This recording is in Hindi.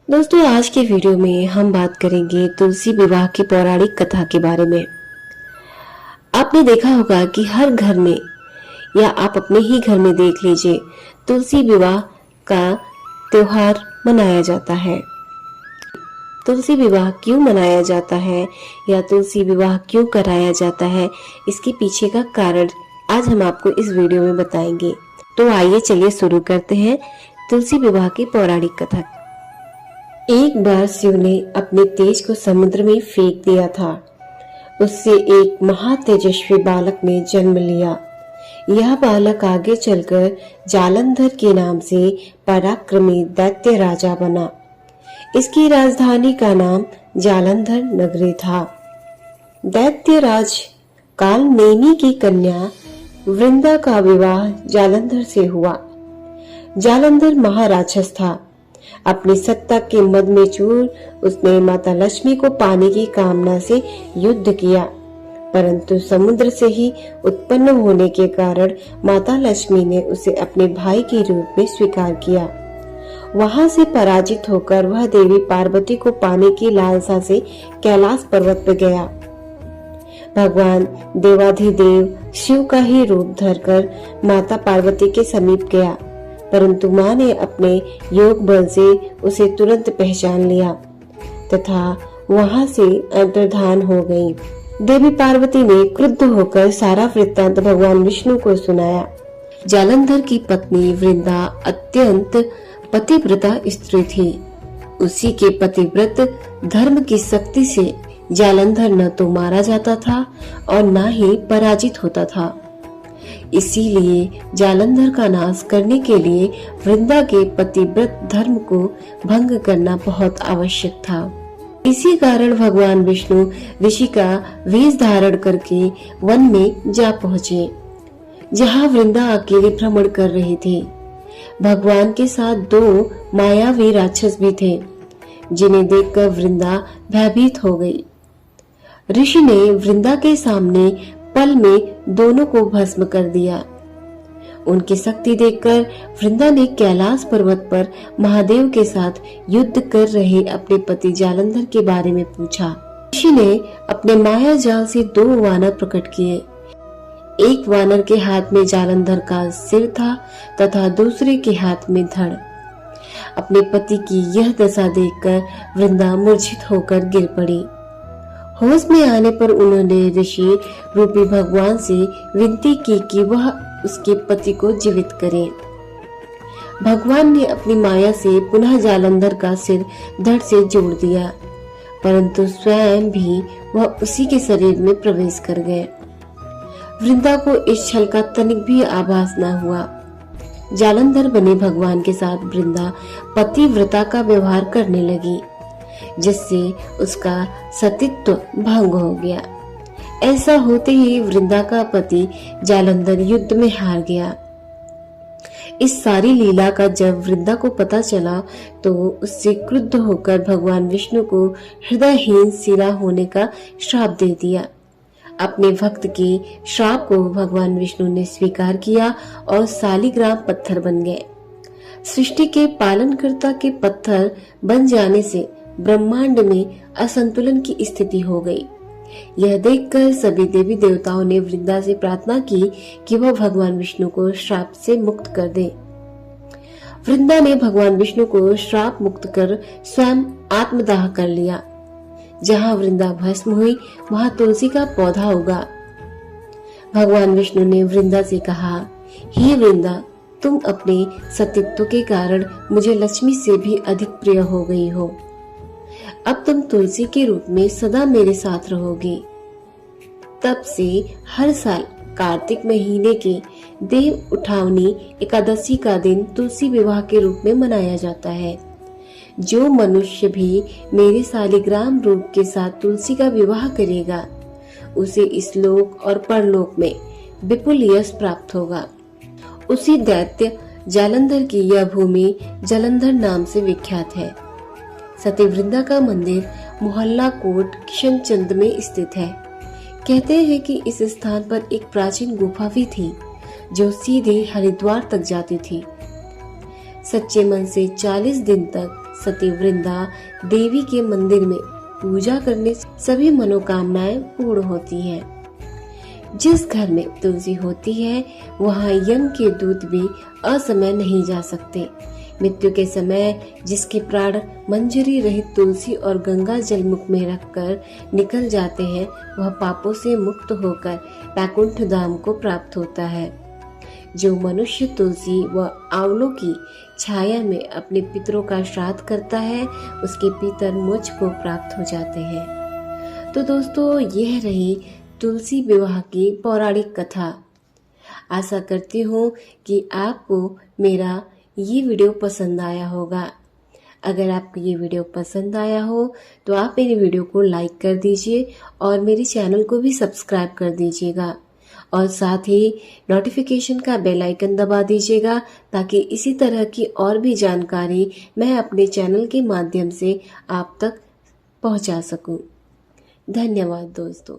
दोस्तों, आज के वीडियो में हम बात करेंगे तुलसी विवाह की पौराणिक कथा के बारे में। आपने देखा होगा कि हर घर में या आप अपने ही घर में देख लीजिए, तुलसी विवाह का त्योहार मनाया जाता है। तुलसी विवाह क्यों मनाया जाता है या तुलसी विवाह क्यों कराया जाता है, इसके पीछे का कारण आज हम आपको इस वीडियो में बताएंगे। तो आइए चलिए शुरू करते हैं तुलसी विवाह की पौराणिक कथा। एक बार शिव ने अपने तेज को समुद्र में फेंक दिया था। उससे एक महातेजस्वी बालक ने जन्म लिया। यह बालक आगे चलकर जालंधर के नाम से पराक्रमी दैत्य राजा बना। इसकी राजधानी का नाम जालंधर नगरी था। दैत्य राज कालनेमी की कन्या वृंदा का विवाह जालंधर से हुआ। जालंधर महाराक्षस था। अपनी सत्ता के मद में चूर उसने माता लक्ष्मी को पाने की कामना से युद्ध किया, परंतु समुद्र से ही उत्पन्न होने के कारण माता लक्ष्मी ने उसे अपने भाई के रूप में स्वीकार किया। वहां से पराजित होकर वह देवी पार्वती को पाने की लालसा से कैलाश पर्वत पर गया। भगवान देवाधिदेव शिव का ही रूप धरकर माता पार्वती के समीप गया, परंतु मां ने अपने योग बल से उसे तुरंत पहचान लिया तथा वहां से अंतर्धान हो गई। देवी पार्वती ने क्रुद्ध होकर सारा वृत्तांत भगवान विष्णु को सुनाया। जालंधर की पत्नी वृंदा अत्यंत पतिव्रता स्त्री थी। उसी के पतिव्रत धर्म की शक्ति से जालंधर न तो मारा जाता था और न ही पराजित होता था। इसीलिए जालंधर का नाश करने के लिए वृंदा के पतिव्रत धर्म को भंग करना बहुत आवश्यक था। इसी कारण भगवान विष्णु ऋषि का वेश धारण करके वन में जा पहुँचे, जहाँ वृंदा अकेले भ्रमण कर रही थी। भगवान के साथ दो मायावी राक्षस भी थे, जिन्हें देखकर वृंदा भयभीत हो गई। ऋषि ने वृंदा के सामने पल में दोनों को भस्म कर दिया। उनकी शक्ति देखकर वृंदा ने कैलाश पर्वत पर महादेव के साथ युद्ध कर रहे अपने पति जालंधर के बारे में पूछा। ऋषि ने अपने माया जाल से दो वानर प्रकट किए। एक वानर के हाथ में जालंधर का सिर था तथा दूसरे के हाथ में धड़। अपने पति की यह दशा देखकर वृंदा मूर्छित होकर गिर पड़ी। होश में आने पर उन्होंने ऋषि रूपी भगवान से विनती की कि वह उसके पति को जीवित करे। भगवान ने अपनी माया से पुनः जालंधर का सिर धड़ से जोड़ दिया, परंतु स्वयं भी वह उसी के शरीर में प्रवेश कर गए। वृंदा को इस छल का तनिक भी आभास न हुआ। जालंधर बने भगवान के साथ वृंदा पतिव्रता का व्यवहार करने लगी, जिससे उसका सतीत्व भंग हो गया। ऐसा होते ही वृंदा का पति जालंधर युद्ध में हार गया। इस सारी लीला का जब वृंदा को पता चला तो उससे क्रुद्ध होकर भगवान विष्णु को हृदयहीन शिला होने का श्राप दे दिया। अपने भक्त के श्राप को भगवान विष्णु ने स्वीकार किया और शालिग्राम पत्थर बन गए। सृष्टि के पालनकर्ता के पत्थर बन जाने से ब्रह्मांड में असंतुलन की स्थिति हो गई। यह देखकर सभी देवी देवताओं ने वृंदा से प्रार्थना की कि वह भगवान विष्णु को श्राप से मुक्त कर दे। वृंदा ने भगवान विष्णु को श्राप मुक्त कर स्वयं आत्मदाह कर लिया। जहाँ वृंदा भस्म हुई वहाँ तुलसी का पौधा उगा। भगवान विष्णु ने वृंदा से कहा, हे वृंदा, तुम अपने सतीत्व के कारण मुझे लक्ष्मी से भी अधिक प्रिय हो गई हो। अब तुम तुलसी के रूप में सदा मेरे साथ रहोगी। तब से हर साल कार्तिक महीने के देव उठावनी एकादशी का दिन तुलसी विवाह के रूप में मनाया जाता है। जो मनुष्य भी मेरे शालिग्राम रूप के साथ तुलसी का विवाह करेगा, उसे इस लोक और परलोक में विपुल यश प्राप्त होगा। उसी दैत्य जालंधर की यह भूमि जालंधर नाम से विख्यात है। सती वृंदा का मंदिर मोहल्ला कोट किशनचंद में स्थित है। कहते हैं कि इस स्थान पर एक प्राचीन गुफा भी थी जो सीधे हरिद्वार तक जाती थी। सच्चे मन से 40 दिन तक सती वृंदा देवी के मंदिर में पूजा करने से सभी मनोकामनाएं पूर्ण होती हैं। जिस घर में तुलसी होती है वहां यम के दूत भी असमय नहीं जा सकते। मृत्यु के समय जिसके प्राण मंजरी रहित तुलसी और गंगा जल मुख में रखकर निकल जाते हैं वह पापों से मुक्त होकर वैकुंठ धाम को प्राप्त होता है। जो मनुष्य तुलसी व आंवलों की छाया में अपने पितरों का श्राद्ध करता है उसके पितर मुझ को प्राप्त हो जाते हैं। तो दोस्तों, यह रही तुलसी विवाह की पौराणिक कथा। आशा करती हूँ कि आपको मेरा ये वीडियो पसंद आया होगा। अगर आपको ये वीडियो पसंद आया हो तो आप मेरे वीडियो को लाइक कर दीजिए और मेरे चैनल को भी सब्सक्राइब कर दीजिएगा और साथ ही नोटिफिकेशन का बेल आइकन दबा दीजिएगा ताकि इसी तरह की और भी जानकारी मैं अपने चैनल के माध्यम से आप तक पहुंचा सकूं। धन्यवाद दोस्तों।